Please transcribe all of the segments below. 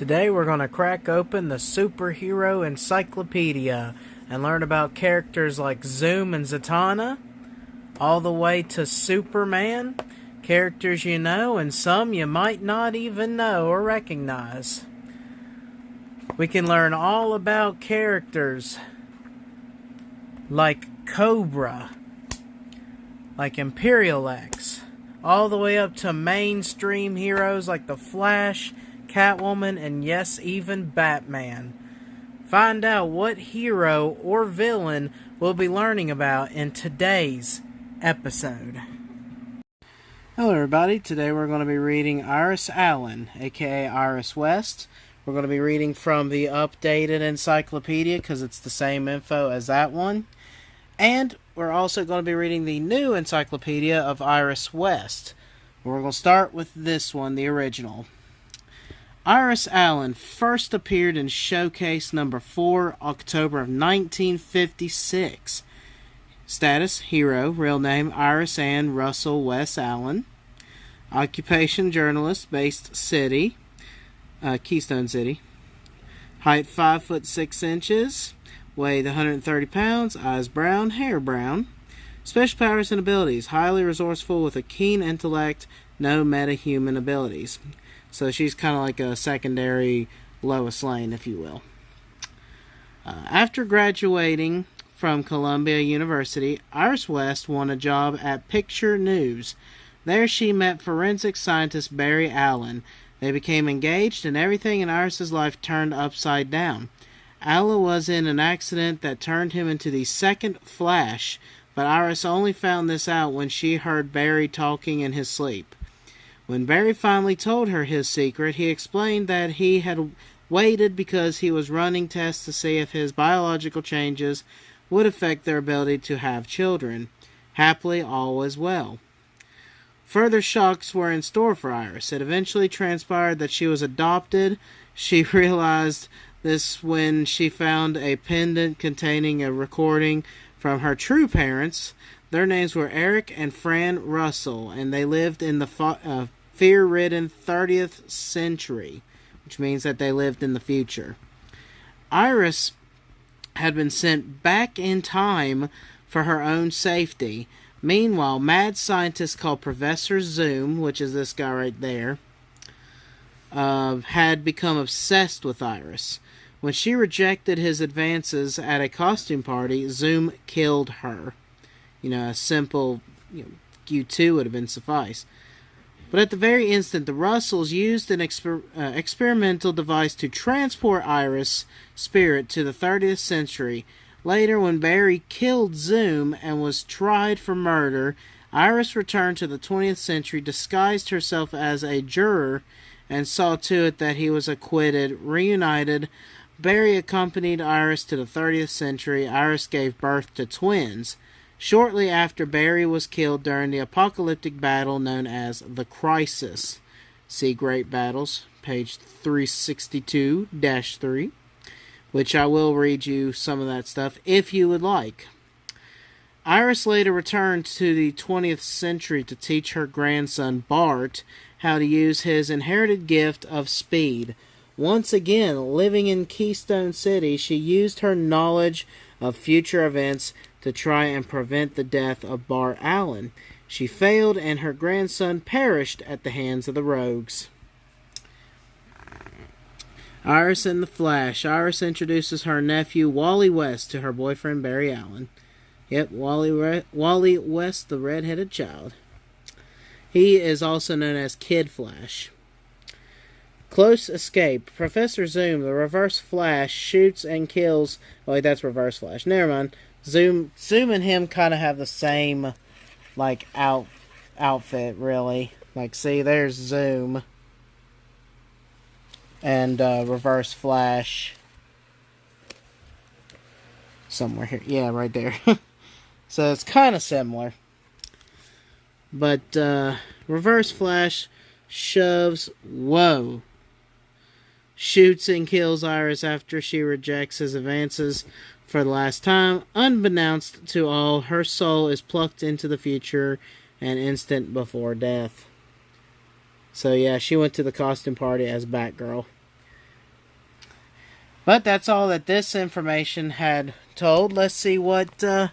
Today we're going to crack open the superhero encyclopedia and learn about characters like Zoom and Zatanna, all the way to Superman, characters you know and some you might not even know or recognize. We can learn all about characters like Cobra, like Imperial X, all the way up to mainstream heroes like the Flash, Catwoman, and yes, even Batman. Find out what hero or villain we'll be learning about in today's episode. Hello everybody, today we're going to be reading Iris Allen, aka Iris West. We're going to be reading from the updated encyclopedia because it's the same info as that one. And we're also going to be reading the new encyclopedia of Iris West. We're going to start with this one, the original. Iris Allen first appeared in Showcase number 4, October of 1956. Status, hero. Real name, Iris Ann Russell West Allen. Occupation, journalist, based city, Keystone City. Height, 5 foot 6 inches. Weighed 130 pounds. Eyes brown, hair brown. Special powers and abilities. Highly resourceful with a keen intellect. No meta-human abilities. So she's kind of like a secondary Lois Lane, if you will. After graduating from Columbia University, Iris West won a job at Picture News. There she met forensic scientist Barry Allen. They became engaged and everything in Iris's life turned upside down. Allen was in an accident that turned him into the second Flash, but Iris only found this out when she heard Barry talking in his sleep. When Barry finally told her his secret, he explained that he had waited because he was running tests to see if his biological changes would affect their ability to have children. Happily, all was well. Further shocks were in store for Iris. It eventually transpired that she was adopted. She realized this when she found a pendant containing a recording from her true parents. Their names were Eric and Fran Russell, and they lived in the fear-ridden 30th century, which means that they lived in the future. Iris had been sent back in time for her own safety. Meanwhile, mad scientist called Professor Zoom, which is this guy right there, had become obsessed with Iris. When she rejected his advances at a costume party, Zoom killed her. A simple Q2 would have been suffice. But at the very instant, the Russells used an experimental device to transport Iris' spirit to the 30th century. Later, when Barry killed Zoom and was tried for murder, Iris returned to the 20th century, disguised herself as a juror, and saw to it that he was acquitted. Reunited, Barry accompanied Iris to the 30th century. Iris gave birth to twins. Shortly after, Barry was killed during the apocalyptic battle known as the Crisis. See Great Battles, page 362-3, which I will read you some of that stuff if you would like. Iris later returned to the 20th century to teach her grandson Bart how to use his inherited gift of speed. Once again, living in Keystone City, she used her knowledge of future events to try and prevent the death of Bart Allen. She failed, and her grandson perished at the hands of the rogues. Iris and the Flash. Iris introduces her nephew Wally West to her boyfriend Barry Allen. Yep, Wally West, the red-headed child. He is also known as Kid Flash. Close escape. Professor Zoom, the Reverse Flash, shoots and kills... Oh, wait, that's Reverse Flash. Never mind. Zoom and him kind of have the same, outfit, really. See, there's Zoom. And, Reverse Flash. Somewhere here. Yeah, right there. So, it's kind of similar. But, Reverse Flash shoves... Whoa. Shoots and kills Iris after she rejects his advances for the last time. Unbeknownst to all, her soul is plucked into the future an instant before death. So yeah, she went to the costume party as Batgirl. But that's all that this information had told. Let's see what the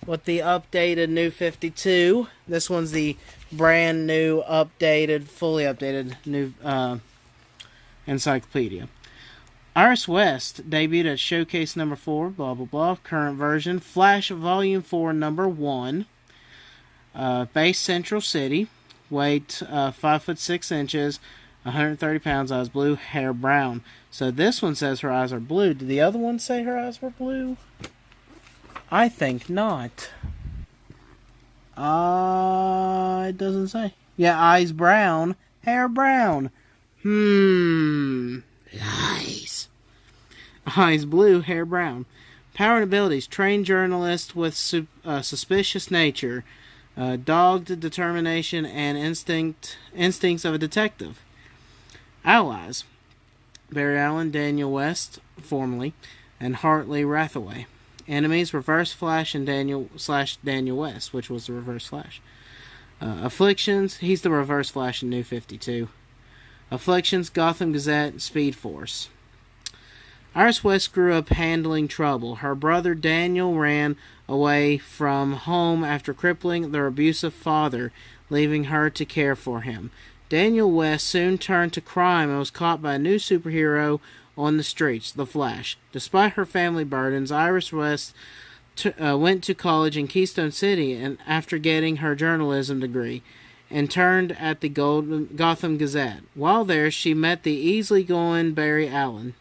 updated New 52. This one's the brand new, updated, fully updated new encyclopedia. Iris West debuted at Showcase number 4, blah blah blah, current version. Flash Volume 4, number 1. Base Central City. Weight 5 foot 6 inches, 130 pounds, eyes blue, hair brown. So this one says her eyes are blue. Did the other one say her eyes were blue? I think not. It doesn't say. Yeah, eyes brown, hair brown. Lies. Eyes blue, hair brown. Power and abilities. Trained journalist with suspicious nature. Dogged determination and instincts of a detective. Allies. Barry Allen, Daniel West, formerly, and Hartley Rathaway. Enemies, Reverse Flash and Daniel West, which was the Reverse Flash. Afflictions, he's the Reverse Flash in New 52. Afflictions, Gotham Gazette, Speed Force. Iris West grew up handling trouble. Her brother Daniel ran away from home after crippling their abusive father, leaving her to care for him. Daniel West soon turned to crime and was caught by a new superhero on the streets, the Flash. Despite her family burdens, Iris West went to college in Keystone City and after getting her journalism degree, interned at the Gotham Gazette. While there, she met the easygoing Barry Allen.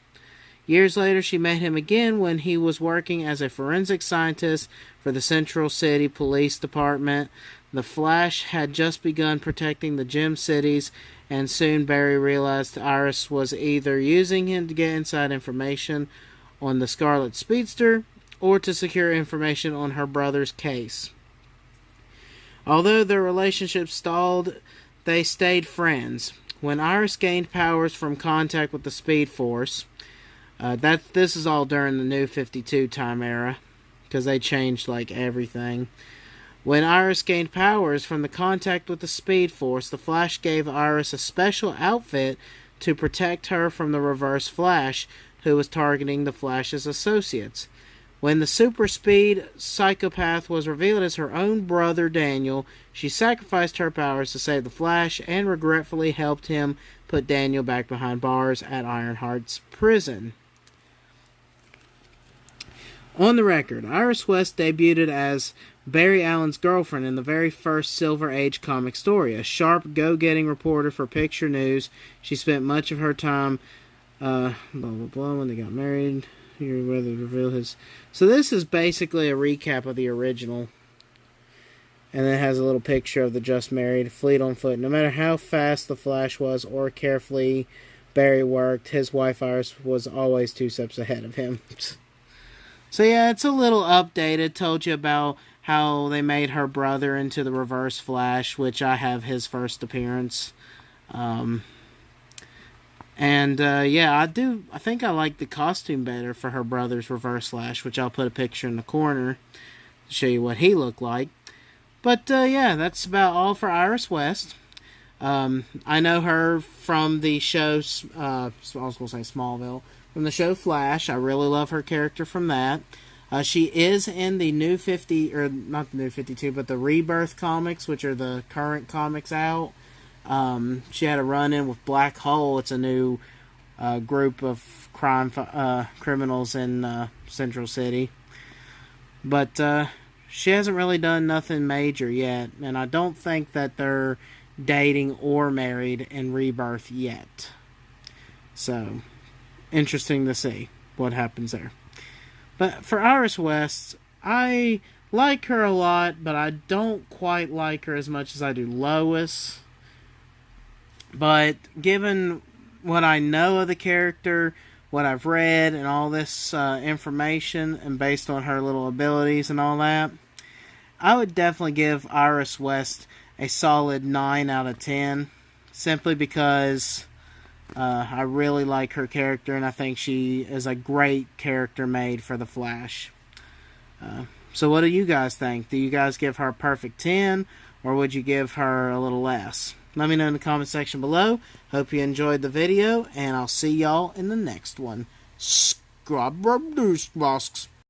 Years later, she met him again when he was working as a forensic scientist for the Central City Police Department. The Flash had just begun protecting the Gem Cities, and soon Barry realized Iris was either using him to get inside information on the Scarlet Speedster or to secure information on her brother's case. Although their relationship stalled, they stayed friends. When Iris gained powers from contact with the Speed Force, this is all during the New 52 time era, because they changed like everything. When Iris gained powers from the contact with the Speed Force, the Flash gave Iris a special outfit to protect her from the Reverse Flash, who was targeting the Flash's associates. When the super speed psychopath was revealed as her own brother Daniel, she sacrificed her powers to save the Flash and regretfully helped him put Daniel back behind bars at Ironheart's prison. On the record, Iris West debuted as Barry Allen's girlfriend in the very first Silver Age comic story. A sharp, go-getting reporter for Picture News, she spent much of her time, blah, blah, blah, when they got married. Here, whether to reveal his... So this is basically a recap of the original. And it has a little picture of the just married, fleet on foot. No matter how fast the Flash was or carefully Barry worked, his wife Iris was always 2 steps ahead of him. So yeah, it's a little updated. Told you about how they made her brother into the Reverse Flash, which I have his first appearance. Yeah, I think I like the costume better for her brother's Reverse Flash, which I'll put a picture in the corner to show you what he looked like. But yeah, that's about all for Iris West. I know her from the show, I was going to say Smallville, from the show Flash. I really love her character from that. She is in the New 50, or not the New 52, but the Rebirth comics, which are the current comics out. She had a run-in with Black Hole. It's a new group of criminals in Central City. But she hasn't really done nothing major yet, and I don't think that they're dating or married in Rebirth yet. So, interesting to see what happens there. But for Iris West, I like her a lot, but I don't quite like her as much as I do Lois. But given what I know of the character, what I've read, and all this information, and based on her little abilities and all that, I would definitely give Iris West a solid 9 out of 10, simply because I really like her character, and I think she is a great character made for the Flash. So what do you guys think? Do you guys give her a perfect 10, or would you give her a little less? Let me know in the comment section below. Hope you enjoyed the video, and I'll see y'all in the next one. Grab these masks.